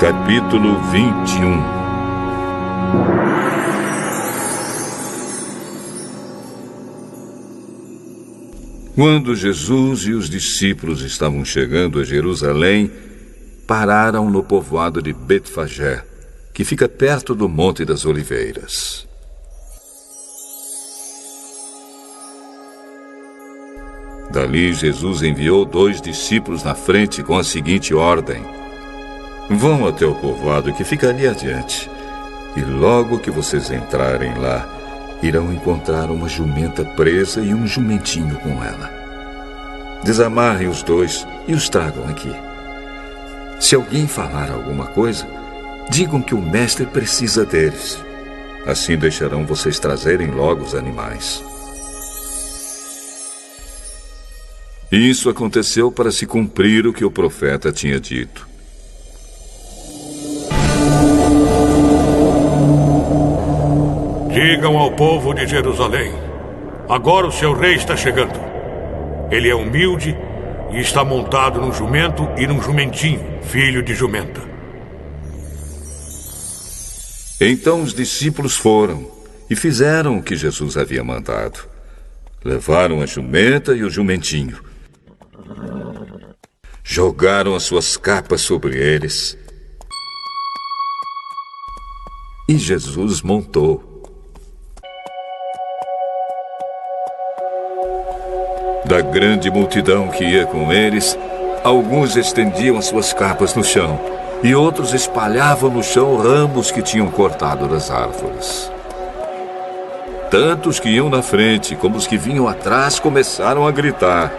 Capítulo 21. Quando Jesus e os discípulos estavam chegando a Jerusalém, pararam no povoado de Betfagé, que fica perto do Monte das Oliveiras. Dali, Jesus enviou 2 discípulos na frente com a seguinte ordem: vão até o povoado que fica ali adiante, e logo que vocês entrarem lá, irão encontrar uma jumenta presa e um jumentinho com ela. Desamarrem os 2 e os tragam aqui. Se alguém falar alguma coisa, digam que o mestre precisa deles. Assim deixarão vocês trazerem logo os animais. Isso aconteceu para se cumprir o que o profeta tinha dito. Digam ao povo de Jerusalém: agora o seu rei está chegando. Ele é humilde e está montado num jumento e num jumentinho, filho de jumenta. Então os discípulos foram e fizeram o que Jesus havia mandado. Levaram a jumenta e o jumentinho. Jogaram as suas capas sobre eles. E Jesus montou. Da grande multidão que ia com eles, alguns estendiam as suas capas no chão e outros espalhavam no chão ramos que tinham cortado das árvores. Tanto os que iam na frente como os que vinham atrás começaram a gritar: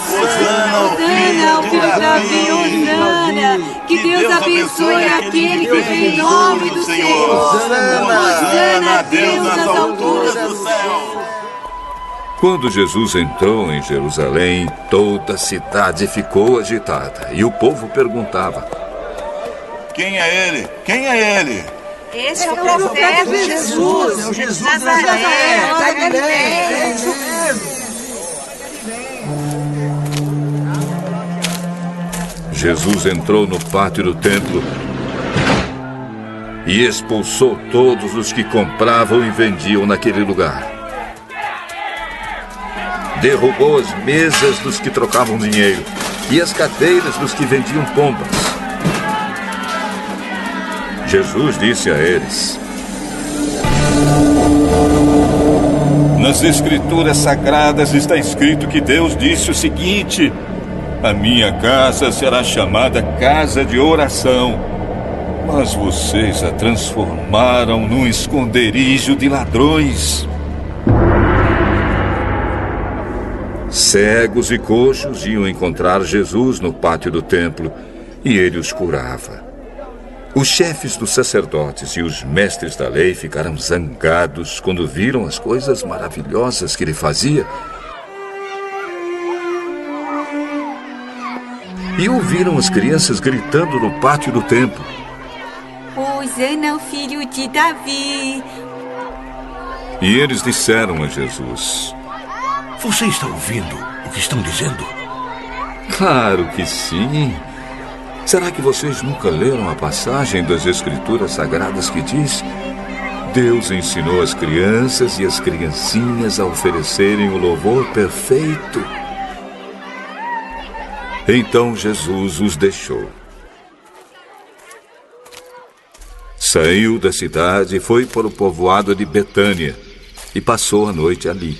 Hosana ao filho de Davi, Hosana! Que Deus abençoe aquele que vem em nome do Senhor! Hosana a Deus nas alturas do céu! Quando Jesus entrou em Jerusalém, toda a cidade ficou agitada e o povo perguntava: quem é ele? Quem é ele? Esse é o profeta Jesus, é o Jesus de Nazaré, da Galileia. Jesus entrou no pátio do templo e expulsou todos os que compravam e vendiam naquele lugar. Derrubou as mesas dos que trocavam dinheiro e as cadeiras dos que vendiam pombas. Jesus disse a eles: nas Escrituras Sagradas está escrito que Deus disse o seguinte: a minha casa será chamada casa de oração, mas vocês a transformaram num esconderijo de ladrões. Cegos e coxos iam encontrar Jesus no pátio do templo e ele os curava. Os chefes dos sacerdotes e os mestres da lei ficaram zangados quando viram as coisas maravilhosas que ele fazia e ouviram as crianças gritando no pátio do templo: Hosana ao filho de Davi! E eles disseram a Jesus: Você está ouvindo o que estão dizendo? Claro que sim. Será que vocês nunca leram a passagem das Escrituras Sagradas que diz: Deus ensinou as crianças e as criancinhas a oferecerem o louvor perfeito? Então Jesus os deixou. Saiu da cidade e foi para o povoado de Betânia e passou a noite ali.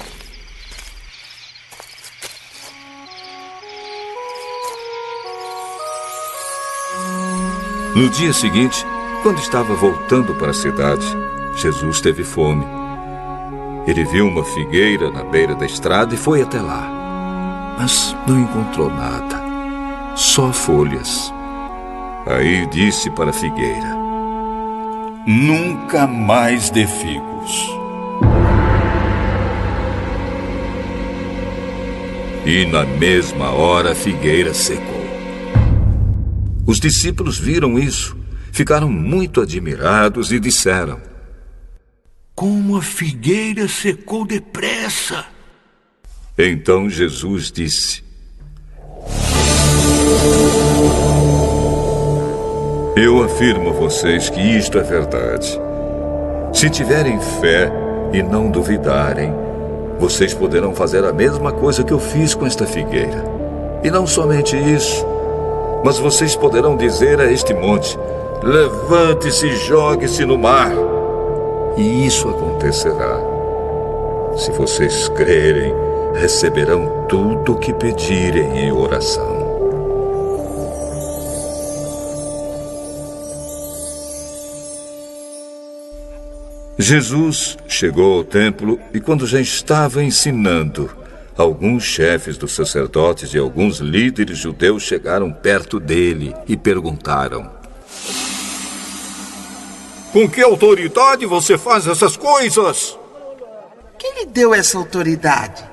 No dia seguinte, quando estava voltando para a cidade, Jesus teve fome. Ele viu uma figueira na beira da estrada e foi até lá. Mas não encontrou nada, só folhas. Aí disse para a figueira: nunca mais dê figos. E na mesma hora a figueira secou. Os discípulos viram isso, ficaram muito admirados e disseram: como a figueira secou depressa! Então Jesus disse: Eu afirmo a vocês que isto é verdade. Se tiverem fé e não duvidarem, vocês poderão fazer a mesma coisa que eu fiz com esta figueira. E não somente isso, mas vocês poderão dizer a este monte: levante-se e jogue-se no mar. E isso acontecerá. Se vocês crerem, receberão tudo o que pedirem em oração. Jesus chegou ao templo e, quando já estava ensinando, alguns chefes dos sacerdotes e alguns líderes judeus chegaram perto dele e perguntaram: com que autoridade você faz essas coisas? Quem lhe deu essa autoridade?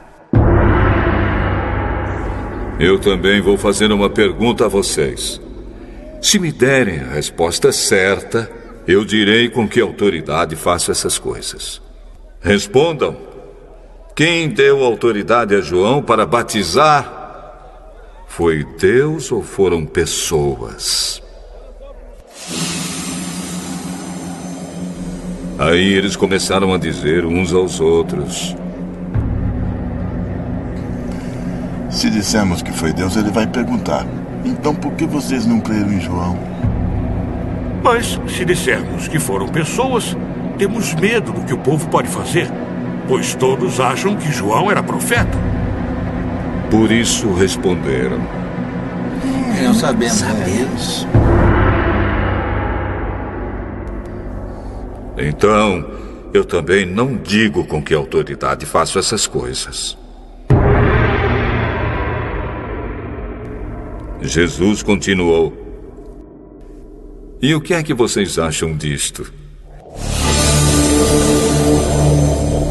Eu também vou fazer uma pergunta a vocês. Se me derem a resposta certa, eu direi com que autoridade faço essas coisas. Respondam. Quem deu autoridade a João para batizar? Foi Deus ou foram pessoas? Aí eles começaram a dizer uns aos outros: Se dissermos que foi Deus, ele vai perguntar: então por que vocês não creram em João? Mas se dissermos que foram pessoas, temos medo do que o povo pode fazer, pois todos acham que João era profeta. Por isso responderam: Não sabemos. Então, eu também não digo com que autoridade faço essas coisas. Jesus continuou: e o que é que vocês acham disto?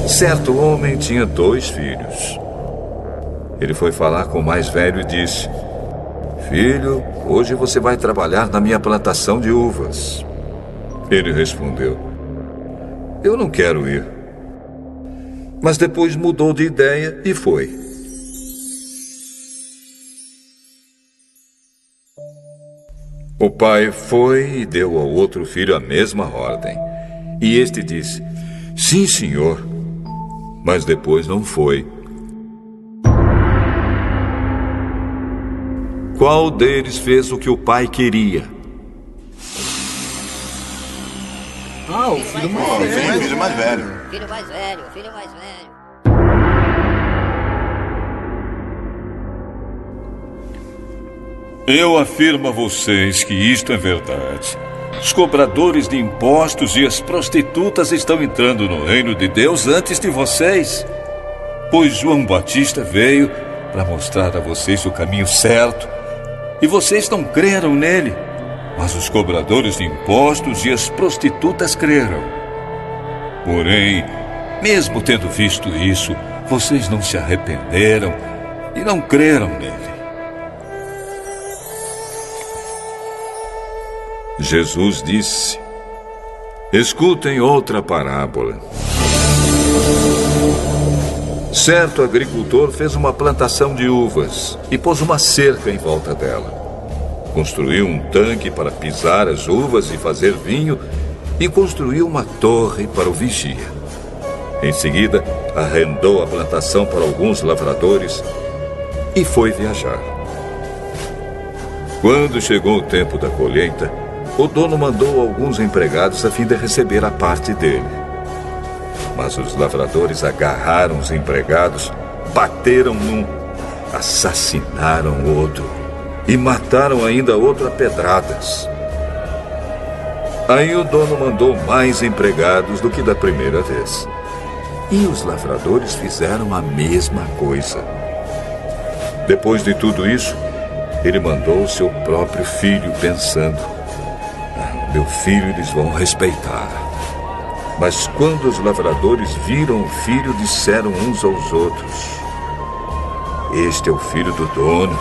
Certo homem tinha 2 filhos. Ele foi falar com o mais velho e disse: filho, hoje você vai trabalhar na minha plantação de uvas. Ele respondeu: eu não quero ir. Mas depois mudou de ideia e foi. O pai foi e deu ao outro filho a mesma ordem. E este disse: sim, senhor. Mas depois não foi. Qual deles fez o que o pai queria? O filho mais velho. O filho mais velho. Filho mais velho, filho mais velho. Eu afirmo a vocês que isto é verdade. Os cobradores de impostos e as prostitutas estão entrando no reino de Deus antes de vocês. Pois João Batista veio para mostrar a vocês o caminho certo, e vocês não creram nele. Mas os cobradores de impostos e as prostitutas creram. Porém, mesmo tendo visto isso, vocês não se arrependeram e não creram nele. Jesus disse: escutem outra parábola. Certo agricultor fez uma plantação de uvas e pôs uma cerca em volta dela. Construiu um tanque para pisar as uvas e fazer vinho e construiu uma torre para o vigia. Em seguida, arrendou a plantação para alguns lavradores e foi viajar. Quando chegou o tempo da colheita, o dono mandou alguns empregados a fim de receber a parte dele. Mas os lavradores agarraram os empregados, bateram num, assassinaram o outro e mataram ainda outro a pedradas. Aí o dono mandou mais empregados do que da primeira vez. E os lavradores fizeram a mesma coisa. Depois de tudo isso, ele mandou seu próprio filho, pensando: meu filho eles vão respeitar. Mas quando os lavradores viram o filho, disseram uns aos outros: este é o filho do dono,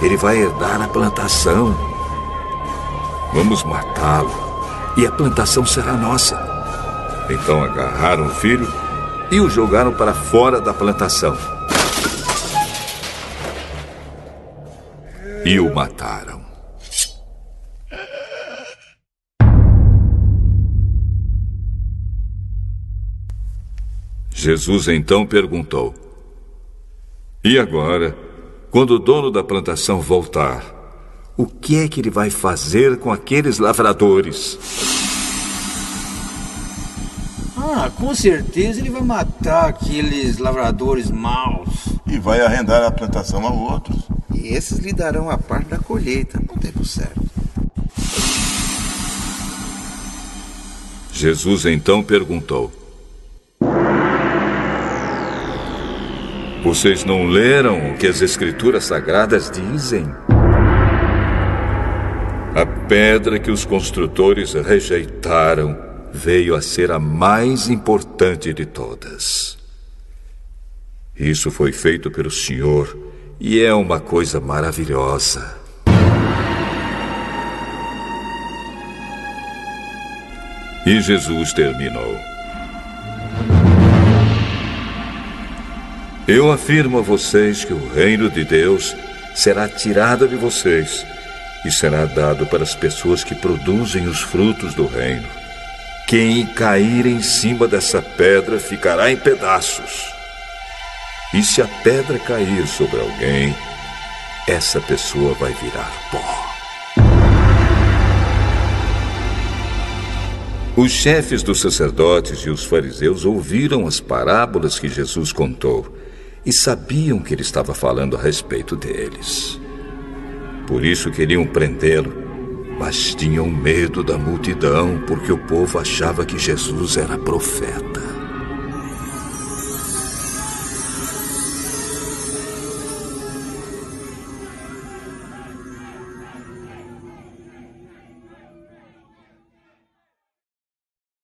ele vai herdar a plantação. Vamos matá-lo e a plantação será nossa. Então agarraram o filho e o jogaram para fora da plantação. E o mataram. Jesus então perguntou: E agora, quando o dono da plantação voltar, o que é que ele vai fazer com aqueles lavradores? Com certeza ele vai matar aqueles lavradores maus. E vai arrendar a plantação a outros. E esses lhe darão a parte da colheita no tempo certo. Jesus então perguntou: Vocês não leram o que as Escrituras Sagradas dizem? A pedra que os construtores rejeitaram veio a ser a mais importante de todas. Isso foi feito pelo Senhor e é uma coisa maravilhosa. E Jesus terminou: Eu afirmo a vocês que o reino de Deus será tirado de vocês e será dado para as pessoas que produzem os frutos do reino. Quem cair em cima dessa pedra ficará em pedaços. E se a pedra cair sobre alguém, essa pessoa vai virar pó. Os chefes dos sacerdotes e os fariseus ouviram as parábolas que Jesus contou e sabiam que ele estava falando a respeito deles. Por isso queriam prendê-lo, mas tinham medo da multidão, porque o povo achava que Jesus era profeta.